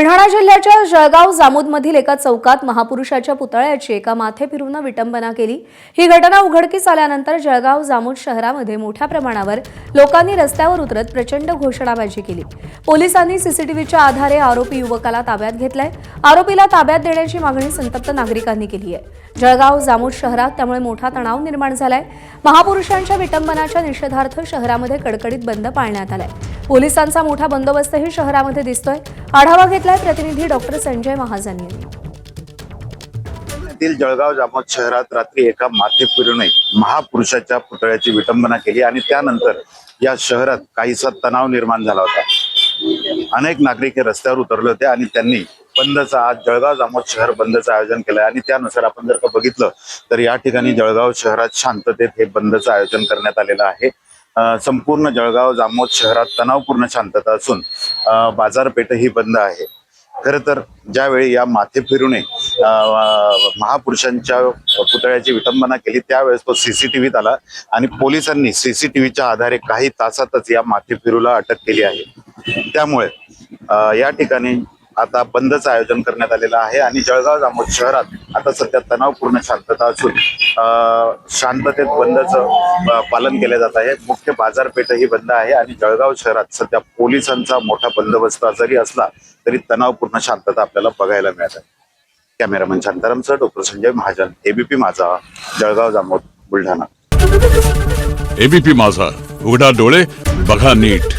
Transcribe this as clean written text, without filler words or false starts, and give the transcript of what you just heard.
बुलढाणा जिल्ह्याच्या जळगाव जामोदमधील एका चौकात महापुरुषाच्या पुतळ्याची एका माथेफिरूंनं विटंबना केली। ही घटना उघडकीस आल्यानंतर जळगाव जामोद शहरामध्ये मोठ्या प्रमाणावर लोकांनी रस्त्यावर उतरत प्रचंड घोषणाबाजी केली। पोलिसांनी सीसीटीव्हीच्या आधारे आरोपी युवकाला ताब्यात घेतलाय। आरोपीला ताब्यात देण्याची मागणी संतप्त नागरिकांनी केली आहे। जळगाव जामोद शहरात त्यामुळे मोठा तणाव निर्माण झालाय। महापुरुषांच्या विटंबनाच्या निषेधार्थ शहरामध्ये कडकडीत बंद पाळण्यात आलाय। पोलिसांचा मोठा बंदोबस्तही शहरामध्ये दिसतोय। आढावा घेतलाय प्रतिनिधी डॉक्टर संजय महाजन यांनी। जळगाव जामोद शहरात रात्री एका माथेफिरूने महापुरुषाच्या पुतळ्याची विटंबना केली आणि त्यानंतर या शहरात काहीसा तणाव निर्माण झाला होता। अनेक नागरिक रस्त्यावर उतरले होते आणि त्यांनी बंदचा आज जळगाव जामोद शहर बंदचं आयोजन केलं आणि त्यानुसार आपण जर का बघितलं तर या ठिकाणी जळगाव शहरात शांततेत हे बंदचं आयोजन करण्यात आलेलं आहे। संपूर्ण जळगाव जामोद शहरात तणावपूर्ण शांतता असून बाजारपेठही बंद आहे। खरं तर ज्यावेळी या माथेफिरूने महापुरुषांच्या पुतळ्याची विटंबना केली त्यावेळेस तो सीसीटीव्हीत आला आणि पोलिसांनी सीसीटीव्हीच्या आधारे काही तासातच या माथेफिरूला अटक केली आहे। त्यामुळे या ठिकाणी आता बंदचं आयोजन करण्यात आलेलं आहे आणि जळगाव जामोद शहरात आता सध्या तणावपूर्ण शांतता असून शांततेत बंदचं पालन केले जात आहे। मुख्य बाजारपेठही बंद आहे आणि जळगाव शहरात सध्या पोलिसांचा मोठा बंदोबस्त जरी असला तरी तणावपूर्ण शांतता आपल्याला बघायला मिळत आहे। कॅमेरामन शांतारामसह doctor Sanjay Mahajan, ABP Majha, Jalgaon Jamod, Buldhana. ABP माझा, उघडा डोळे बघा नीट।